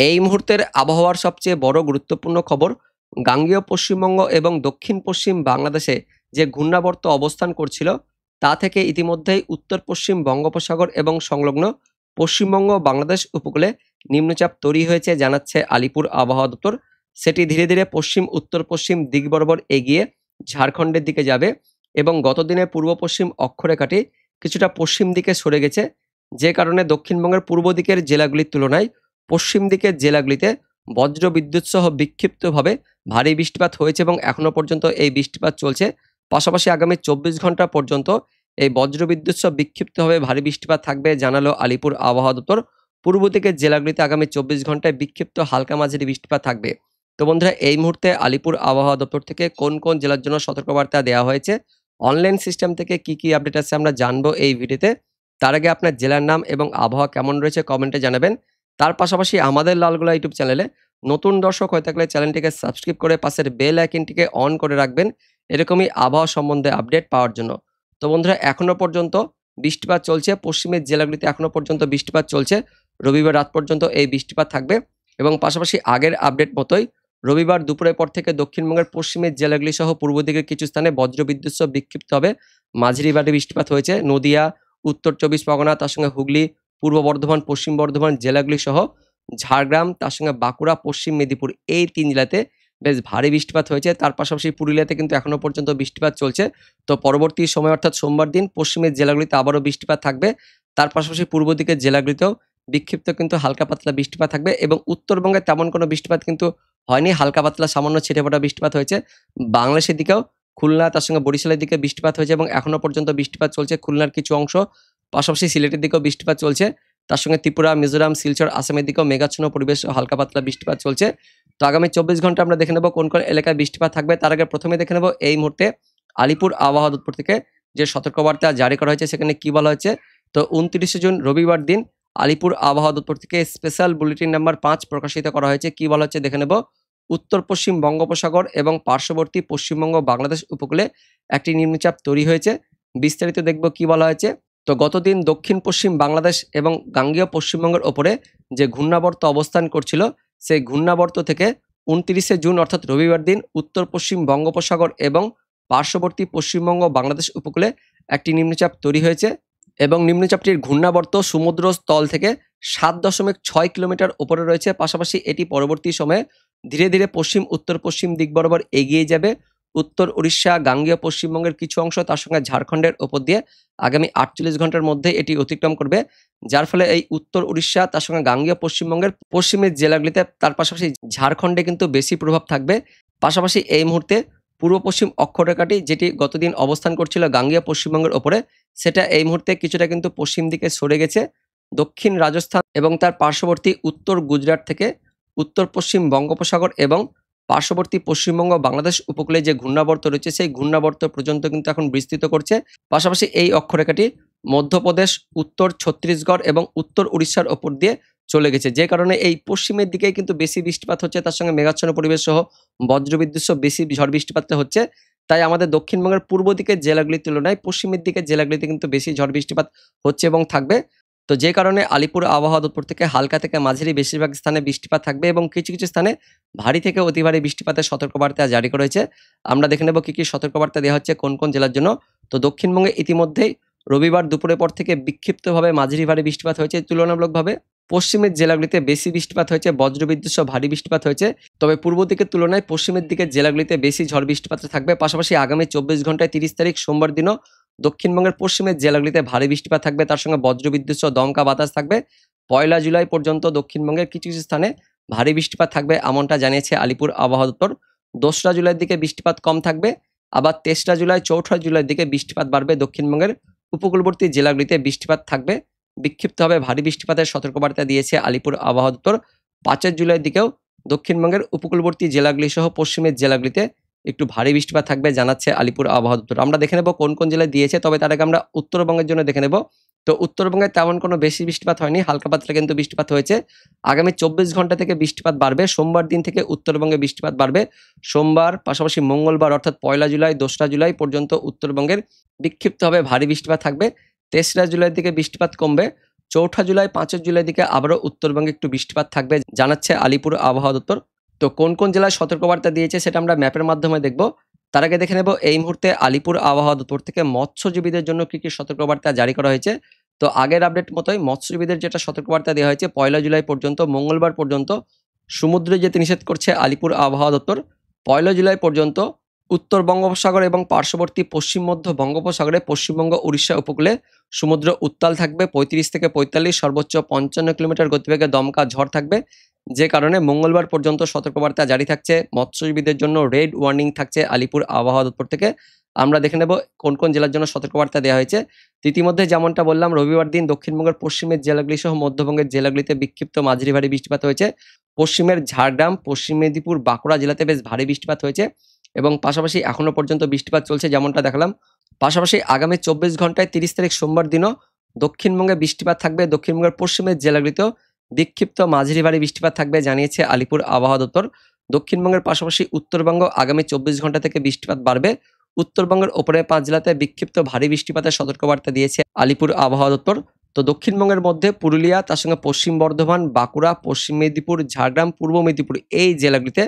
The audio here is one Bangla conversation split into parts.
এই মুহূর্তের আবহাওয়ার সবচেয়ে বড় গুরুত্বপূর্ণ খবর, গাঙ্গেয় পশ্চিমবঙ্গ এবং দক্ষিণ পশ্চিম বাংলাদেশে যে ঘূর্ণাবর্ত অবস্থান করছিল, তা থেকে ইতিমধ্যেই উত্তর পশ্চিম বঙ্গোপসাগর এবং সংলগ্ন পশ্চিমবঙ্গ বাংলাদেশ উপকূলে নিম্নচাপ তৈরি হয়েছে জানাচ্ছে আলিপুর আবহাওয়া দপ্তর। সেটি ধীরে ধীরে পশ্চিম উত্তর পশ্চিম দিক বরাবর এগিয়ে ঝাড়খণ্ডের দিকে যাবে এবং গতদিনে পূর্ব পশ্চিম অক্ষরেখাটি কিছুটা পশ্চিম দিকে সরে গেছে, যে কারণে দক্ষিণবঙ্গের পূর্ব দিকের জেলাগুলির তুলনায় পশ্চিম দিকের জেলাগুলিতে বজ্র বিদ্যুৎ সহ বিক্ষিপ্তভাবে ভারী বৃষ্টিপাত হয়েছে এবং এখনো পর্যন্ত এই বৃষ্টিপাত চলছে। পাশাপাশি আগামী 24 ঘন্টা পর্যন্ত এই বজ্র বিদ্যুৎ সহ বিক্ষিপ্তভাবে ভারী বৃষ্টিপাত থাকবে জানালো আলিপুর আবহাওয়া দপ্তর। পূর্ব দিকের জেলাগুলিতে আগামী 24 ঘন্টায় বিক্ষিপ্ত হালকা মাঝারি বৃষ্টিপাত থাকবে। তো বন্ধুরা, এই মুহূর্তে আলিপুর আবহাওয়া দপ্তর থেকে কোন কোন জেলার জন্য সতর্কবার্তা দেওয়া হয়েছে, অনলাইন সিস্টেম থেকে কি কি আপডেট আছে আমরা জানবো এই ভিডিওতে। তার আগে আপনার জেলার নাম এবং আবহাওয়া কেমন রয়েছে কমেন্টে জানাবেন। তার পাশাপাশি আমাদের লালগোলা ইউটিউব চ্যানেলে নতুন দর্শক হয়ে থাকলে চ্যানেলটিকে সাবস্ক্রাইব করে পাশের বেল আইকনটিকে অন করে রাখবেন, এরকমই আবহাওয়া সম্বন্ধে আপডেট পাওয়ার জন্য। তো বন্ধুরা, এখনো পর্যন্ত বৃষ্টিপাত চলছে, পশ্চিমের জেলাগুলিতে এখনো পর্যন্ত বৃষ্টিপাত চলছে। রবিবার রাত পর্যন্ত এই বৃষ্টিপাত থাকবে এবং পাশাপাশি আগের আপডেট মতোই রবিবার দুপুরের পর থেকে দক্ষিণবঙ্গের পশ্চিমের জেলাগুলি সহ পূর্ব দিকের কিছু স্থানে বজ্রবিদ্যুৎ সহ বিক্ষিপ্ত হবে মাঝারি ভারী বৃষ্টিপাত হয়েছে। নদিয়া, উত্তর 24 পরগনা, তার সঙ্গে হুগলি, পূর্ব বর্ধমান, পশ্চিম বর্ধমান জেলাগুলি সহ ঝাড়গ্রাম, তার সঙ্গে বাঁকুড়া, পশ্চিম মেদিনীপুর, এই 3 জেলাতে বেশ ভারী বৃষ্টিপাত হয়েছে। তার পাশাপাশি পুরুলিয়াতে কিন্তু এখনো পর্যন্ত বৃষ্টিপাত চলছে। তো পরবর্তী সময় অর্থাৎ সোমবার দিন পশ্চিমের জেলাগুলিতে আবারও বৃষ্টিপাত থাকবে। তার পাশাপাশি পূর্ব দিকের জেলাগুলিতেও বিক্ষিপ্ত কিন্তু হালকা পাতলা বৃষ্টিপাত থাকবে এবং উত্তরবঙ্গে তেমন কোনো বৃষ্টিপাত কিন্তু হয়নি, হালকা পাতলা সামান্য ছিটেফোঁটা বৃষ্টিপাত হয়েছে। বাংলাদেশের দিকেও খুলনা, তার সঙ্গে বরিশালের দিকে বৃষ্টিপাত হয়েছে এবং এখনো পর্যন্ত বৃষ্টিপাত চলছে খুলনার কিছু অংশ, পাশাপাশি সিলেটের দিকেও বৃষ্টিপাত চলছে। তার সঙ্গে ত্রিপুরা, মিজোরাম, শিলচর, আসামের দিকেও মেঘাচ্ছন্ন পরিবেশ ও হালকা পাতলা বৃষ্টিপাত চলছে। তো আগামী 24 ঘন্টা আমরা দেখে নেব কোন কোন এলাকায় বৃষ্টিপাত থাকবে। তার আগে প্রথমে দেখে নেব এই মুহূর্তে আলিপুর আবহাওয়া দপ্তর থেকে যে সতর্কবার্তা জারি করা হয়েছে সেখানে কি বলা হয়েছে। তো 29 জুন রবিবার দিন আলিপুর আবহাওয়া দপ্তর থেকে স্পেশাল বুলেটিন নাম্বার 5 প্রকাশিত করা হয়েছে। কি বলা হচ্ছে দেখে নেব। উত্তর পশ্চিম বঙ্গোপসাগর এবং পার্শ্ববর্তী পশ্চিমবঙ্গ বাংলাদেশ উপকূলে একটি নিম্নচাপ তৈরি হয়েছে। বিস্তারিত দেখব কি বলা হয়েছে। তো গতদিন দক্ষিণ পশ্চিম বাংলাদেশ এবং গাঙ্গেয় পশ্চিমবঙ্গের ওপরে যে ঘূর্ণাবর্ত অবস্থান করছিল, সেই ঘূর্ণাবর্ত থেকে 29 জুন অর্থাৎ রবিবার দিন উত্তর পশ্চিম বঙ্গোপসাগর এবং পার্শ্ববর্তী পশ্চিমবঙ্গ বাংলাদেশ উপকূলে একটি নিম্নচাপ তৈরি হয়েছে এবং নিম্নচাপটির ঘূর্ণাবর্ত সমুদ্র স্থল থেকে 7.6 কিলোমিটার উপরে রয়েছে। পাশাপাশি এটি পরবর্তী সময়ে ধীরে ধীরে পশ্চিম উত্তর পশ্চিম দিক বরাবর এগিয়ে যাবে উত্তর উড়িষ্যা, গাঙ্গেয় পশ্চিমবঙ্গের কিছু অংশ, তার সঙ্গে ঝাড়খণ্ডের ওপর দিয়ে আগামী 48 ঘন্টার মধ্যে এটি অতিক্রম করবে। যার ফলে এই উত্তর উড়িষ্যা, তার সঙ্গে গাঙ্গেয় পশ্চিমবঙ্গের পশ্চিমের জেলাগুলিতে, তার পাশাপাশি ঝাড়খণ্ডে কিন্তু বেশি প্রভাব থাকবে। পাশাপাশি এই মুহূর্তে পূর্ব পশ্চিম অক্ষরেখাটি যেটি গতদিন অবস্থান করছিল গাঙ্গেয় পশ্চিমবঙ্গের ওপরে, সেটা এই মুহূর্তে কিছুটা কিন্তু পশ্চিম দিকে সরে গেছে। দক্ষিণ রাজস্থান এবং তার পার্শ্ববর্তী উত্তর গুজরাট থেকে উত্তর পশ্চিম বঙ্গোপসাগর এবং পার্শ্ববর্তী পশ্চিমবঙ্গ বাংলাদেশ উপকূলে যে ঘূর্ণাবর্ত রয়েছে সেই ঘূর্ণাবর্ত পর্যন্ত কিন্তু এখন বিস্তৃত করছে। পাশাপাশি এই অক্ষরেখাটি মধ্যপ্রদেশ, উত্তর ছত্তিশগড় এবং উত্তর উড়িষ্যার ওপর দিয়ে চলে গেছে, যে কারণে এই পশ্চিমের দিকেই কিন্তু বেশি বৃষ্টিপাত হচ্ছে, তার সঙ্গে মেঘাচ্ছন্ন পরিবেশ সহ বজ্রবিদ্যুৎ সহ বেশি ঝড় বৃষ্টিপাতটা হচ্ছে। তাই আমাদের দক্ষিণবঙ্গের পূর্ব দিকের জেলাগুলির তুলনায় পশ্চিমের দিকের জেলাগুলিতে কিন্তু বেশি ঝড় বৃষ্টিপাত হচ্ছে এবং থাকবে। তো যে কারণে আলিপুর আবহাওয়া দপ্তর থেকে হালকা থেকে মাঝারি বেশিরভাগ স্থানে বৃষ্টিপাত থাকবে এবং কিছু কিছু স্থানে ভারী থেকে অতি ভারী বৃষ্টিপাতের সতর্কবার্তা জারি করা হয়েছে। আমরা দেখে নেব কি কি সতর্কবার্তা দেওয়া হচ্ছে কোন কোন জেলার জন্য। তো দক্ষিণবঙ্গে ইতিমধ্যেই রবিবার দুপুরের পর থেকে বিক্ষিপ্তভাবে মাঝারি ভারী বৃষ্টিপাত হয়েছে তুলনামূলকভাবে। পশ্চিমের জেলাগুলিতে বেশি বৃষ্টিপাত হয়েছে, বজ্রবিদ্যুৎ সহ ভারী বৃষ্টিপাত হয়েছে। তবে পূর্ব দিকের তুলনায় পশ্চিমের দিকের জেলাগুলিতে বেশি ঝড় বৃষ্টিপাত থাকবে। পাশাপাশি আগামী 24 ঘন্টায় 30 তারিখ সোমবার দিনও দক্ষিণবঙ্গের পশ্চিমের জেলাগুলিতে ভারী বৃষ্টিপাত থাকবে, তার সঙ্গে বজ্রবিদ্যুৎ সহ দমকা বাতাস থাকবে। 1 জুলাই পর্যন্ত দক্ষিণবঙ্গের কিছু কিছু স্থানে ভারী বৃষ্টিপাত থাকবে, এমনটা জানিয়েছে আলিপুর আবহাওয়া দপ্তর। 2 জুলাইয়ের দিকে বৃষ্টিপাত কম থাকবে, আবার 23 জুলাই, 4 জুলাইয়ের দিকে বৃষ্টিপাত বাড়বে। দক্ষিণবঙ্গের উপকূলবর্তী জেলাগুলিতে বৃষ্টিপাত থাকবে, বিক্ষিপ্তভাবে ভারী বৃষ্টিপাতের সতর্কবার্তা দিয়েছে আলিপুর আবহাওয়া দপ্তর। 5 জুলাইয়ের দিকেও দক্ষিণবঙ্গের উপকূলবর্তী জেলাগুলি সহ পশ্চিমের জেলাগুলিতে একটু ভারী বৃষ্টিপাত থাকবে জানাচ্ছে আলিপুর আবহাওয়া দপ্তর। আমরা দেখে নেব কোন কোন জেলায় দিয়েছে, তবে তার আগে আমরা উত্তরবঙ্গের জন্য দেখে নেব। তো উত্তরবঙ্গে তেমন কোনো বেশি বৃষ্টিপাত হয়নি, হালকা পাতলা কিন্তু বৃষ্টিপাত হয়েছে। আগামী 24 ঘন্টা থেকে বৃষ্টিপাত বাড়বে, সোমবার দিন থেকে উত্তরবঙ্গে বৃষ্টিপাত বাড়বে। সোমবার পাশাপাশি মঙ্গলবার অর্থাৎ 1 জুলাই, 2 জুলাই পর্যন্ত উত্তরবঙ্গের বিক্ষিপ্তভাবে ভারী বৃষ্টিপাত থাকবে। 3 জুলাইয়ের দিকে বৃষ্টিপাত কমবে। 4 জুলাই 5 জুলাই দিকে আবারও উত্তরবঙ্গে একটু বৃষ্টিপাত থাকবে জানাচ্ছে আলিপুর আবহাওয়া দপ্তর। তো কোন কোন জেলায় সতর্কবার্তা দিয়েছে সেটা আমরা ম্যাপের মাধ্যমে দেখব। তার আগে দেখে নেব এই মুহূর্তে আলিপুর আবহাওয়া দপ্তর থেকে মৎস্যজীবীদের জন্য কি সতর্কবার্তা জারি করা হয়েছে। তো আগের আপডেট মতোই মৎস্যজীবীদের যেটা সতর্কবার্তা দেওয়া হয়েছে 1 জুলাই পর্যন্ত, মঙ্গলবার পর্যন্ত সমুদ্রে যেতে নিষেধ করছে আলিপুর আবহাওয়া দপ্তর। 1 জুলাই পর্যন্ত উত্তর বঙ্গোপসাগর এবং পার্শ্ববর্তী পশ্চিম মধ্য বঙ্গোপসাগরে পশ্চিমবঙ্গ উড়িষ্যা উপকূলে সমুদ্র উত্তাল থাকবে 35 থেকে 45, সর্বোচ্চ 55 কিলোমিটার গতিবেগে দমকা ঝড় থাকবে, যে কারণে মঙ্গলবার পর্যন্ত সতর্কবার্তা জারি থাকছে। মৎস্যজীবীদের জন্য রেড ওয়ার্নিং থাকছে আলিপুর আবহাওয়া দপ্তর থেকে। আমরা দেখে নেব কোন কোন জেলার জন্য সতর্কবার্তা দেওয়া হয়েছে। ইতিমধ্যে যেমনটা বললাম, রবিবার দিন দক্ষিণবঙ্গের পশ্চিমের জেলাগুলি সহ মধ্যবঙ্গের জেলাগুলিতে বিক্ষিপ্ত মাঝারি ভারী বৃষ্টিপাত হয়েছে। পশ্চিমের ঝাড়গ্রাম, পশ্চিম মেদিনীপুর, বাঁকুড়া জেলাতে বেশ ভারী বৃষ্টিপাত হয়েছে এবং পাশাপাশি এখনো পর্যন্ত বৃষ্টিপাত চলছে যেমনটা দেখালাম। পাশাপাশি আগামী 24 ঘন্টায় 30 তারিখ সোমবার দিনও দক্ষিণবঙ্গে বৃষ্টিপাত থাকবে। দক্ষিণবঙ্গের পশ্চিমের জেলাগুলিতেও বিক্ষিপ্ত মাঝারি ভারী বৃষ্টিপাত থাকবে জানিয়েছে আলিপুর আবহাওয়া দপ্তর। দক্ষিণবঙ্গের পাশাপাশি উত্তরবঙ্গ আগামী 24 ঘন্টা থেকে বৃষ্টিপাত বাড়বে। উত্তরবঙ্গের ওপরে 5 জেলাতে বিক্ষিপ্ত ভারী বৃষ্টিপাতের সতর্কবার্তা দিয়েছে আলিপুর আবহাওয়া দপ্তর। তো দক্ষিণবঙ্গের মধ্যে পুরুলিয়া, তার সঙ্গে পশ্চিম বর্ধমান, বাঁকুড়া, পশ্চিম মেদিনীপুর, ঝাড়গ্রাম, পূর্ব মেদিনীপুর এই জেলাগুলিতে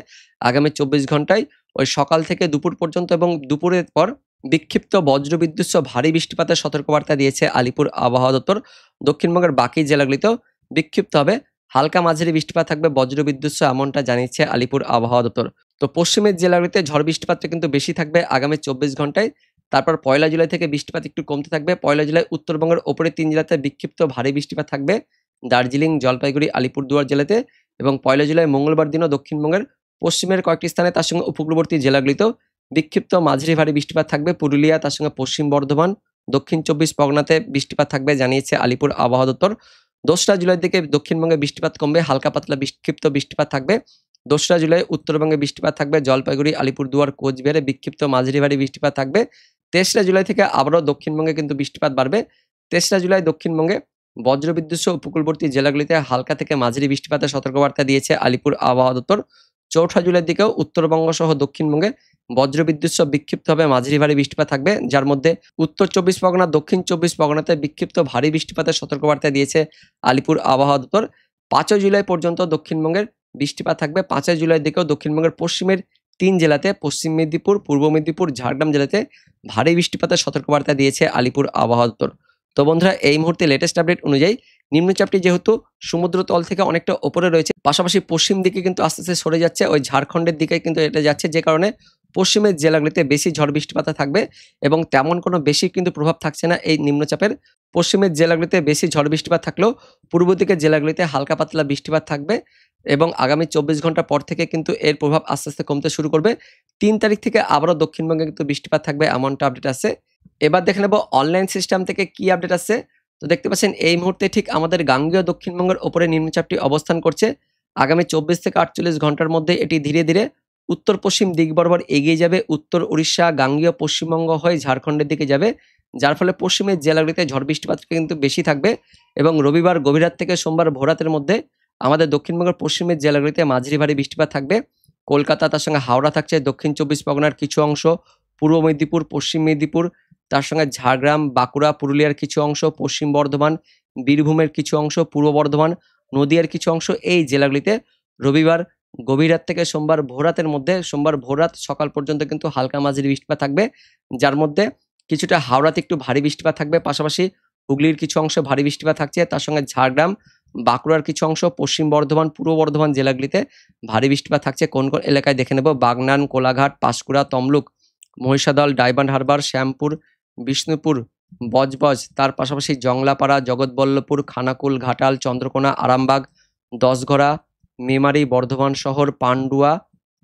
আগামী 24 ঘন্টায় ওই সকাল থেকে দুপুর পর্যন্ত এবং দুপুরের পর বিক্ষিপ্ত বজ্রবিদ্যুৎ সহ ভারী বৃষ্টিপাতের সতর্কবার্তা দিয়েছে আলিপুর আবহাওয়া দপ্তর। দক্ষিণবঙ্গের বাকি জেলাগুলিতেও বিক্ষিপ্ত হবে হালকা মাঝারি বৃষ্টিপাত থাকবে বজ্রবিদ্যুৎ সহ, এমনটা জানিয়েছে আলিপুর আবহাওয়া দপ্তর। তো পশ্চিমের জেলাগুলিতে ঝড় বৃষ্টিপাতটা কিন্তু বেশি থাকবে আগামী 24 ঘন্টায়। তারপর 1 জুলাই থেকে বৃষ্টিপাত একটু কমতে থাকবে। 1 জুলাই উত্তরবঙ্গের ওপরে 3 জেলাতে বিক্ষিপ্ত ভারী বৃষ্টিপাত থাকবে, দার্জিলিং, জলপাইগুড়ি, আলিপুরদুয়ার জেলাতে। এবং 1 জুলাই মঙ্গলবার দিনও দক্ষিণবঙ্গের পশ্চিমের কয়েকটি স্থানে, তার সঙ্গে উপকূলবর্তী জেলাগুলিতেও বিক্ষিপ্ত মাঝারি ভারী বৃষ্টিপাত থাকবে। পুরুলিয়া, তার সঙ্গে পশ্চিম বর্ধমান, দক্ষিণ 24 পরগনাতে বৃষ্টিপাত থাকবে জানিয়েছে আলিপুর আবহাওয়া দপ্তর। 2রা জুলাইয়ের দিকে দক্ষিণবঙ্গে বৃষ্টিপাত কমবে, হালকা পাতলা বিক্ষিপ্ত বৃষ্টিপাত থাকবে। 2রা জুলাই উত্তরবঙ্গে বৃষ্টিপাত থাকবে, জলপাইগুড়ি, আলিপুরদুয়ার, কোচবিহারে বিক্ষিপ্ত মাঝারি ভারী বৃষ্টিপাত থাকবে। 23রা জুলাই থেকে আবারও দক্ষিণবঙ্গে কিন্তু বৃষ্টিপাত বাড়বে। 23রা জুলাই দক্ষিণবঙ্গে বজ্রবিদ্যুৎ সহ উপকূলবর্তী জেলাগুলিতে হালকা থেকে মাঝারি বৃষ্টিপাতের সতর্কবার্তা দিয়েছে আলিপুর আবহাওয়া দপ্তর। 4ঠা জুলাইয়ের দিকেও উত্তরবঙ্গ সহ দক্ষিণবঙ্গে বজ্রবিদ্যুৎ সহ বিক্ষিপ্তভাবে মাঝারি ভারী বৃষ্টিপাত থাকবে, যার মধ্যে উত্তর 24 পরগনা, দক্ষিণ 24 পরগনাতে বিক্ষিপ্ত ভারী বৃষ্টিপাতের সতর্কবার্তা দিয়েছে আলিপুর আবহাওয়া দপ্তর। 5 জুলাই পর্যন্ত দক্ষিণবঙ্গের বৃষ্টিপাত থাকবে। 5 জুলাইয়ের দিকেও দক্ষিণবঙ্গের পশ্চিমের 3 জেলাতে, পশ্চিম মেদিনীপুর, পূর্ব মেদিনীপুর, ঝাড়গ্রাম জেলাতে ভারী বৃষ্টিপাতের সতর্কবার্তা দিয়েছে আলিপুর আবহাওয়া দপ্তর। তো বন্ধুরা, এই মুহূর্তে লেটেস্ট আপডেট অনুযায়ী নিম্নচাপটি যেহেতু সমুদ্র তল থেকে অনেকটা ওপরে রয়েছে, পাশাপাশি পশ্চিম দিকে কিন্তু আস্তে আস্তে সরে যাচ্ছে, ওই ঝাড়খণ্ডের দিকে কিন্তু এটা যাচ্ছে, যে কারণে পশ্চিমের জেলাগুলিতে বেশি ঝড় বৃষ্টিপাত থাকবে এবং তেমন কোনো বেশি কিন্তু প্রভাব থাকছে না এই নিম্নচাপের। পশ্চিমের জেলাগুলিতে বেশি ঝড় বৃষ্টিপাত থাকলেও পূর্ব দিকের জেলাগুলিতে হালকা পাতলা বৃষ্টিপাত থাকবে এবং আগামী 24 ঘন্টা পর থেকে কিন্তু এর প্রভাব আস্তে আস্তে কমতে শুরু করবে। 3 তারিখ থেকে আবারও দক্ষিণবঙ্গে কিন্তু বৃষ্টিপাত থাকবে, এমনটা আপডেট আছে। এবার দেখে নেব অনলাইন সিস্টেম থেকে কি আপডেট আছে। তো দেখতে পাচ্ছেন এই মুহূর্তে ঠিক আমাদের গাঙ্গেয় দক্ষিণবঙ্গের ওপরে নিম্নচাপটি অবস্থান করছে। আগামী 24 থেকে 48 ঘন্টার মধ্যে এটি ধীরে ধীরে উত্তর পশ্চিম দিক বরাবর এগিয়ে যাবে, উত্তর উড়িষ্যা, গাঙ্গেয় পশ্চিমবঙ্গ হয়ে ঝাড়খণ্ডের দিকে যাবে, যার ফলে পশ্চিমের জেলাগুলিতে ঝড় বৃষ্টিপাত কিন্তু বেশি থাকবে। এবং রবিবার গভীর রাত থেকে সোমবার ভোররাতের মধ্যে আমাদের দক্ষিণবঙ্গের পশ্চিমের জেলাগুলিতে মাঝারি ভারী বৃষ্টিপাত থাকবে। কলকাতা, তার সঙ্গে হাওড়া থাকছে, দক্ষিণ 24 পরগনার কিছু অংশ, পূর্ব মেদিনীপুর, পশ্চিম মেদিনীপুর, তার সঙ্গে ঝাড়গ্রাম, বাঁকুড়া, পুরুলিয়ার কিছু অংশ, পশ্চিম বর্ধমান, বীরভূমের কিছু অংশ, পূর্ব বর্ধমান, নদিয়ার কিছু অংশ এই জেলাগুলিতে রবিবার গভীর রাত থেকে সোমবার ভোররাতের মধ্যে, সোমবার ভোররাত সকাল পর্যন্ত কিন্তু হালকা মাঝারি বৃষ্টিপাত থাকবে, যার মধ্যে কিছুটা হাওড়াতে একটু ভারী বৃষ্টিপাত থাকবে, পাশাপাশি হুগলির কিছু অংশে ভারী বৃষ্টিপাত থাকছে, তার সঙ্গে ঝাড়গ্রাম, বাঁকুড়ার কিছু অংশ, পশ্চিম বর্ধমান, পূর্ব বর্ধমান জেলাগুলিতে ভারী বৃষ্টিপাত থাকছে। কোন কোন এলাকায় দেখে নেব, বাগনান, কোলাঘাট, পাঁশকুড়া, তমলুক, মহিষাদল, ডায়মন্ড হারবার, শ্যামপুর, বিষ্ণুপুর, বজবজ, তার পাশাপাশি জংলাপাড়া, জগৎবল্লভপুর, খানাকুল, ঘাটাল, চন্দ্রকোনা, আরামবাগ, দশঘরা, মেমারি, বর্ধমান শহর, পান্ডুয়া,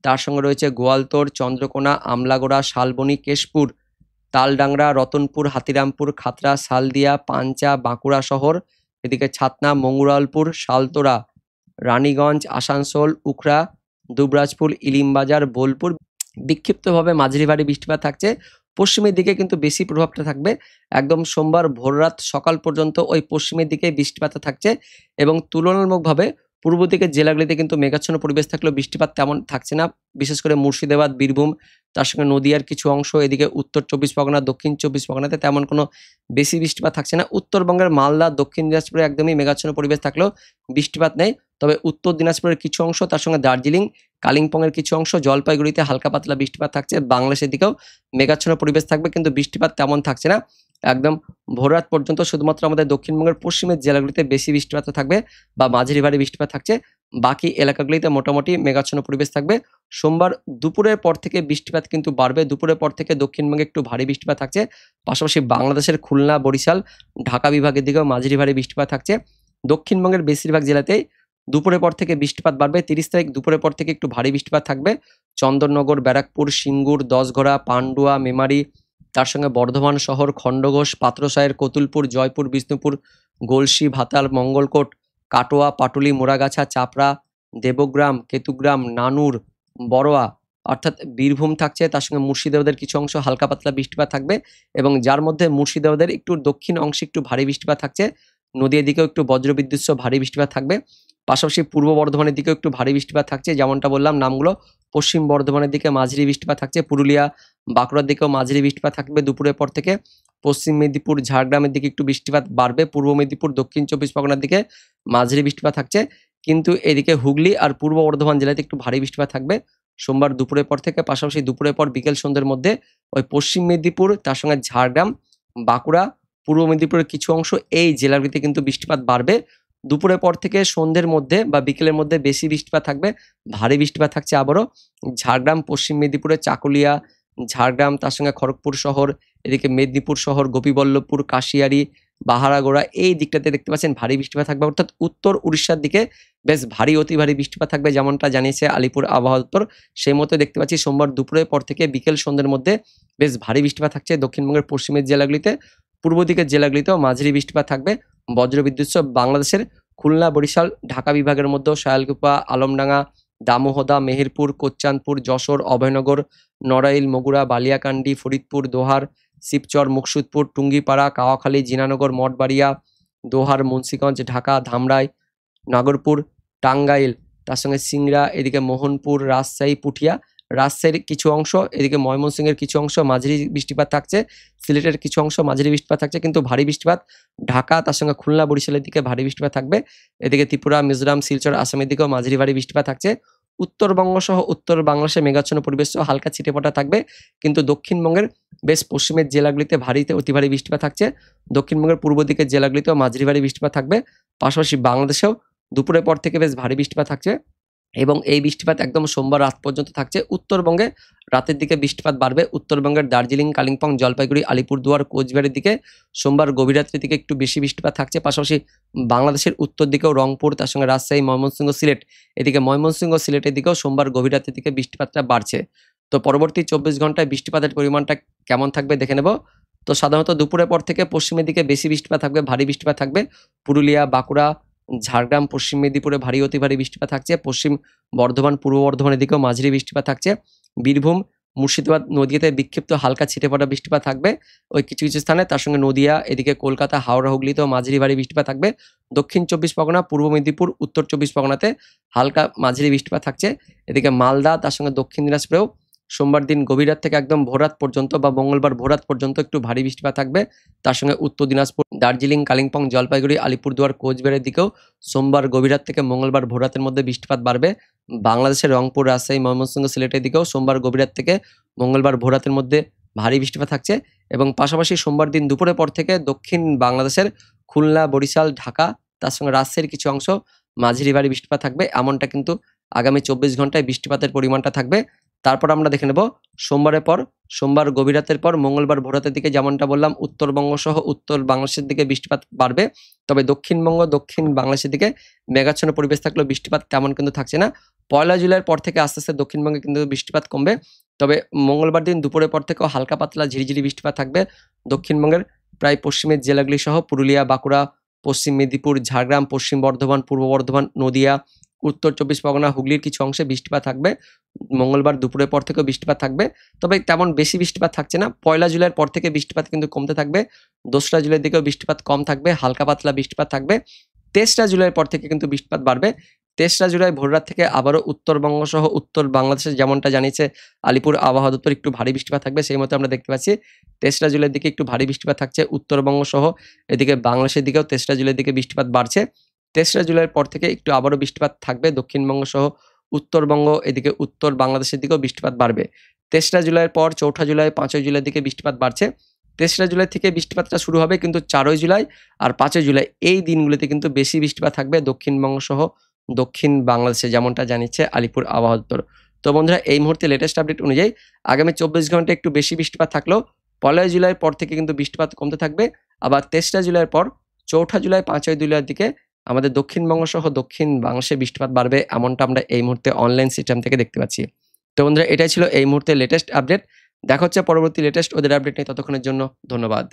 তার সঙ্গে রয়েছে গোয়ালতোর, চন্দ্রকোনা, আমলাগোড়া, শালবনী, কেশপুর, তালডাংরা, রতনপুর, হাতিরামপুর, খাতড়া, শালদিয়া, পাঞ্চা, বাঁকুড়া শহর, এদিকে ছাতনা, মঙ্গুরালপুর, শালতোরা, রানীগঞ্জ, আসানসোল, উখড়া, দুবরাজপুর, ইলিমবাজার, বোলপুর বিক্ষিপ্তভাবে মাঝারি ভারী বৃষ্টিপাত থাকছে। পশ্চিমের দিকে কিন্তু বেশি প্রভাবটা থাকবে, একদম সোমবার ভোররাত সকাল পর্যন্ত ওই পশ্চিমের দিকে বৃষ্টিপাত থাকছে এবং তুলনামূলকভাবে পূর্ব দিকের জেলাগুলিতে কিন্তু মেঘাচ্ছন্ন পরিবেশ থাকলেও বৃষ্টিপাত তেমন থাকছে না। বিশেষ করে মুর্শিদাবাদ, বীরভূম, তার সঙ্গে নদীয়ার কিছু অংশ, এদিকে উত্তর ২৪ পরগনা, দক্ষিণ ২৪ পরগনাতে তেমন কোনো বেশি বৃষ্টিপাত থাকছে না। উত্তরবঙ্গের মালদা, দক্ষিণ দিনাজপুরে একদমই মেঘাচ্ছন্ন পরিবেশ থাকলেও বৃষ্টিপাত নেই। তবে উত্তর দিনাজপুরের কিছু অংশ, তার সঙ্গে দার্জিলিং, কালিম্পংয়ের কিছু অংশ, জলপাইগুড়িতে হালকা পাতলা বৃষ্টিপাত থাকছে। বাংলাদেশের দিকেও মেঘাচ্ছন্ন পরিবেশ থাকবে, কিন্তু বৃষ্টিপাত তেমন থাকছে না। একদম ভোররাত পর্যন্ত শুধুমাত্র আমাদের দক্ষিণবঙ্গের পশ্চিমের জেলাগুলিতে বেশি বৃষ্টিপাত থাকবে বা মাঝারি ভারী বৃষ্টিপাত থাকছে। বাকি এলাকাগুলিতে মোটামুটি মেঘাচ্ছন্ন পরিবেশ থাকবে। সোমবার দুপুরের পর থেকে বৃষ্টিপাত কিন্তু বাড়বে। দুপুরের পর থেকে দক্ষিণবঙ্গে একটু ভারী বৃষ্টিপাত থাকছে। পাশাপাশি বাংলাদেশের খুলনা, বরিশাল, ঢাকা বিভাগের দিকেও মাঝারি ভারী বৃষ্টিপাত থাকছে। দক্ষিণবঙ্গের বেশিরভাগ জেলাতেই দুপুরের পর থেকে বৃষ্টিপাত বাড়বে। ৩০ তারিখ দুপুরের পর থেকে একটু ভারী বৃষ্টিপাত থাকবে। চন্দননগর, ব্যারাকপুর, সিঙ্গুর, দশঘরা, পান্ডুয়া, মেমারি, তার সঙ্গে বর্ধমান শহর, খণ্ডঘোষ, পাত্রসায়ের, কতুলপুর, জয়পুর, বিষ্ণুপুর, গলসি, ভাতাল, মঙ্গলকোট, কাটোয়া, পাটুলি, মোড়াগাছা, চাপড়া, দেবগ্রাম, কেতুগ্রাম, নানুর, বড়োয়া অর্থাৎ বীরভূম থাকছে। তার সঙ্গে মুর্শিদাবাদের কিছু অংশ হালকা পাতলা বৃষ্টিপাত থাকবে, এবং যার মধ্যে মুর্শিদাবাদের একটু দক্ষিণ অংশে একটু ভারী বৃষ্টিপাত থাকছে। নদীর দিকেও একটু বজ্রবিদ্যুৎ সহ ভারী বৃষ্টিপাত থাকবে। পাশাপাশি পূর্ব বর্ধমানের দিকেও একটু ভারী বৃষ্টিপাত থাকছে, যেমনটা বললাম নামগুলো। পশ্চিম বর্ধমানের দিকে মাঝারি বৃষ্টিপাত থাকছে। পুরুলিয়া, বাঁকুড়ার দিকেও মাঝারি বৃষ্টিপাত থাকবে দুপুরের পর থেকে। পশ্চিম মেদিনীপুর, ঝাড়গ্রামের দিকে একটু বৃষ্টিপাত বাড়বে। পূর্ব মেদিনীপুর, দক্ষিণ ২৪ পরগনার দিকে মাঝারি বৃষ্টিপাত থাকছে, কিন্তু এদিকে হুগলি আর পূর্ব বর্ধমান জেলাতে একটু ভারী বৃষ্টিপাত থাকবে সোমবার দুপুরের পর থেকে। পাশাপাশি দুপুরের পর বিকেল সন্ধ্যের মধ্যে ওই পশ্চিম মেদিনীপুর, তার সঙ্গে ঝাড়গ্রাম, বাঁকুড়া, পূর্ব মেদিনীপুরের কিছু অংশ, এই জেলাগুলিতে কিন্তু বৃষ্টিপাত বাড়বে। দুপুরের পর থেকে সন্ধ্যের মধ্যে বা বিকেলের মধ্যে বেশি বৃষ্টিপাত থাকবে। ভারী বৃষ্টিপাত থাকছে আবারও ঝাড়গ্রাম, পশ্চিম মেদিনীপুরের চাকুলিয়া, ঝাড়গ্রাম, তার সঙ্গে খড়গপুর শহর, এদিকে মেদিনীপুর শহর, গোপীবল্লভপুর, কাশিয়ারি, বাহারাগোড়া, এই দিকটাতে দেখতে পাচ্ছেন ভারী বৃষ্টিপাত থাকবে। অর্থাৎ উত্তর উড়িষ্যার দিকে বেশ ভারী অতি ভারী বৃষ্টিপাত থাকবে, যেমনটা জানিয়েছে আলিপুর আবহাওয়া দপ্তর। সেই মতো দেখতে পাচ্ছি সোমবার দুপুরের পর থেকে বিকেল সন্ধ্যের মধ্যে বেশ ভারী বৃষ্টিপাত থাকছে দক্ষিণবঙ্গের পশ্চিমের জেলাগুলিতে। পূর্ব দিকের জেলাগুলিতেও মাঝারি বৃষ্টিপাত থাকবে। বজ্রবিদ্যুৎ সহ বাংলাদেশের খুলনা, বরিশাল, ঢাকা বিভাগের মধ্যেও শায়ালকুপা, আলমডাঙ্গা, দামোহদা, মেহেরপুর, কোচ্চানপুর, যশোর, অভয়নগর, নড়াইল, মগুরা, বালিয়াকান্দি, ফরিদপুর, দোহার, শিবচর, মুকসুদপুর, টুঙ্গিপাড়া, কাওয়াখালী, জিনানগর, মঠবাড়িয়া, দোহার, মুন্সিগঞ্জ, ঢাকা, ধামরাই, নাগরপুর, টাঙ্গাইল, তার সঙ্গে সিংড়া, এদিকে মোহনপুর, রাজশাহী, পুঠিয়া, রাজশাহীর কিছু অংশ, এদিকে ময়মনসিংহের কিছু অংশ মাঝারি বৃষ্টিপাত থাকছে। সিলেটের কিছু অংশ মাঝারি বৃষ্টিপাত থাকছে, কিন্তু ভারী বৃষ্টিপাত ঢাকা, তার সঙ্গে খুলনা, বরিশালের দিকে ভারী বৃষ্টিপাত থাকবে। এদিকে ত্রিপুরা, মিজোরাম, শিলচর, আসামের দিকেও মাঝারি ভারী বৃষ্টিপাত থাকছে। উত্তরবঙ্গ সহ উত্তর বাংলাদেশে মেঘাচ্ছন্ন পরিবেশ সহ হালকা ছিটেফোঁটা থাকবে, কিন্তু দক্ষিণবঙ্গের বেশ পশ্চিমের জেলাগুলিতে ভারীতে অতি ভারী বৃষ্টিপাত থাকছে। দক্ষিণবঙ্গের পূর্ব দিকের জেলাগুলিতেও মাঝারি ভারী বৃষ্টিপাত থাকবে। পাশাপাশি বাংলাদেশেও দুপুরের পর থেকে বেশ ভারী বৃষ্টিপাত থাকছে, এবং এই বৃষ্টিপাত একদম সোমবার রাত পর্যন্ত থাকছে। উত্তরবঙ্গে রাতের দিকে বৃষ্টিপাত বাড়বে। উত্তরবঙ্গের দার্জিলিং, কালিম্পং, জলপাইগুড়ি, আলিপুরদুয়ার, কোচবিহারের দিকে সোমবার গভীর রাত্রির দিকে একটু বেশি বৃষ্টিপাত থাকছে। পাশাপাশি বাংলাদেশের উত্তর দিকেও রংপুর, তার সঙ্গে রাজশাহী, ময়মনসিংহ, সিলেট, এদিকে ময়মনসিংহ, সিলেটের দিকেও সোমবার গভীর রাত্রির দিকে বৃষ্টিপাতটা বাড়ছে। তো পরবর্তী ২৪ ঘন্টায় বৃষ্টিপাতের পরিমাণটা কেমন থাকবে দেখে নেব। তো সাধারণত দুপুরের পর থেকে পশ্চিমের দিকে বেশি বৃষ্টিপাত থাকবে, ভারী বৃষ্টিপাত থাকবে। পুরুলিয়া, বাঁকুড়া, ঝাড়গ্রাম, পশ্চিম মেদিনীপুরে ভারী অতি ভারী বৃষ্টিপাত থাকছে। পশ্চিম বর্ধমান, পূর্ব বর্ধমানের দিকেও মাঝারি বৃষ্টিপাত থাকছে। বীরভূম, মুর্শিদাবাদ, নদীয়াতে বিক্ষিপ্ত হালকা ছিটেফোঁটা বৃষ্টিপাত থাকবে ওই কিছু কিছু স্থানে। তার সঙ্গে নদীয়া, এদিকে কলকাতা, হাওড়া, হুগলিতেও মাঝারি ভারী বৃষ্টিপাত থাকবে। দক্ষিণ ২৪ পরগনা, পূর্ব মেদিনীপুর, উত্তর ২৪ পরগনাতে হালকা মাঝারি বৃষ্টিপাত থাকছে। এদিকে মালদা, তার সঙ্গে দক্ষিণ দিনাজপুরেও সোমবার দিন গভীর রাত থেকে একদম ভোররাত পর্যন্ত বা মঙ্গলবার ভোররাত পর্যন্ত একটু ভারী বৃষ্টিপাত থাকবে। তার সঙ্গে উত্তর দিনাজপুর, দার্জিলিং, কালিম্পং, জলপাইগুড়ি, আলিপুরদুয়ার, কোচবিহারের দিকেও সোমবার গভীর রাত থেকে মঙ্গলবার ভোররাতের মধ্যে বৃষ্টিপাত বাড়বে। বাংলাদেশের রংপুর, রাজশাহী, ময়মনসিংহ, সিলেটের দিকেও সোমবার গভীর রাত থেকে মঙ্গলবার ভোররাতের মধ্যে ভারী বৃষ্টিপাত থাকছে, এবং পাশাপাশি সোমবার দিন দুপুরের পর থেকে দক্ষিণ বাংলাদেশের খুলনা, বরিশাল, ঢাকা, তার সঙ্গে রাজশাহীর কিছু অংশ মাঝারি ভারী বৃষ্টিপাত থাকবে। এমনটা কিন্তু আগামী ২৪ ঘন্টায় বৃষ্টিপাতের পরিমাণটা থাকবে। তারপর আমরা দেখে নেব সোমবারের পর, সোমবার গভীর রাতের পর মঙ্গলবার ভোররাতের দিকে যেমনটা বললাম উত্তরবঙ্গ সহ উত্তর বাংলাদেশের দিকে বৃষ্টিপাত বাড়বে। তবে দক্ষিণবঙ্গ, দক্ষিণ বাংলাদেশের দিকে মেঘাচ্ছন্ন পরিবেশ থাকলেও বৃষ্টিপাত তেমন কিন্তু থাকছে না। ১লা জুলাইয়ের পর থেকে আস্তে আস্তে দক্ষিণবঙ্গে কিন্তু বৃষ্টিপাত কমবে। তবে মঙ্গলবার দিন দুপুরের পর থেকেও হালকা পাতলা ঝিরিঝিরি বৃষ্টিপাত থাকবে দক্ষিণবঙ্গের প্রায় পশ্চিমের জেলাগুলি সহ পুরুলিয়া, বাঁকুড়া, পশ্চিম মেদিনীপুর, ঝাড়গ্রাম, পশ্চিম বর্ধমান, পূর্ব বর্ধমান, নদিয়া, উত্তর ২৪ পরগনা, হুগলির কিছু অংশে বৃষ্টিপাত থাকবে। মঙ্গলবার দুপুরের পর থেকেও বৃষ্টিপাত থাকবে, তবে তেমন বেশি বৃষ্টিপাত থাকছে না। ১লা জুলাইয়ের পর থেকে বৃষ্টিপাত কিন্তু কমতে থাকবে। ২রা জুলাইয়ের দিকেও বৃষ্টিপাত কম থাকবে, হালকা পাতলা বৃষ্টিপাত থাকবে। ৩রা জুলাইয়ের পর থেকে কিন্তু বৃষ্টিপাত বাড়বে। তেসরা জুলাই ভোররাত থেকে আবারও উত্তরবঙ্গ সহ উত্তর বাংলাদেশে যেমনটা জানিয়েছে আলিপুর আবহাওয়া দপ্তর একটু ভারী বৃষ্টিপাত থাকবে, সেই মতো আমরা দেখতে পাচ্ছি ৩রা জুলাইয়ের দিকে একটু ভারী বৃষ্টিপাত থাকছে উত্তরবঙ্গ সহ এদিকে বাংলাদেশের দিকেও ৩রা জুলাইয়ের দিকে বৃষ্টিপাত বাড়ছে। ৩রা জুলাইয়ের পর থেকে একটু আবারও বৃষ্টিপাত থাকবে দক্ষিণবঙ্গ সহ উত্তরবঙ্গ, এদিকে উত্তর বাংলাদেশের দিকেও বৃষ্টিপাত বাড়বে। ৩রা জুলাইয়ের পর ৪ঠা জুলাই, ৫ই জুলাইয়ের দিকে বৃষ্টিপাত বাড়ছে। ৩রা জুলাই থেকে বৃষ্টিপাতটা শুরু হবে, কিন্তু ৪ই জুলাই আর ৫ই জুলাই এই দিনগুলোতে কিন্তু বেশি বৃষ্টিপাত থাকবে দক্ষিণবঙ্গ সহ দক্ষিণ বাংলাদেশে, যেমনটা জানিয়েছে আলিপুর আবহাওয়া দপ্তর। তো বন্ধুরা, এই মুহূর্তে লেটেস্ট আপডেট অনুযায়ী আগামী ২৪ ঘন্টায় একটু বেশি বৃষ্টিপাত থাকলেও ১লা জুলাইয়ের পর থেকে কিন্তু বৃষ্টিপাত কমতে থাকবে। আবার ৩রা জুলাইয়ের পর ৪ঠা জুলাই, ৫ই জুলাইয়ের দিকে আমাদের দক্ষিণবঙ্গ সহ দক্ষিণ বাংলাদেশে বৃষ্টিপাত বাড়বে, এমনটা আমরা এই মুহূর্তে অনলাইন সিস্টেম থেকে দেখতে পাচ্ছি। তো বন্ধুরা, এটাই ছিল এই মুহূর্তে লেটেস্ট আপডেট। দেখা হচ্ছে পরবর্তী লেটেস্ট ওদের আপডেট নিয়ে, ততক্ষণের জন্য ধন্যবাদ।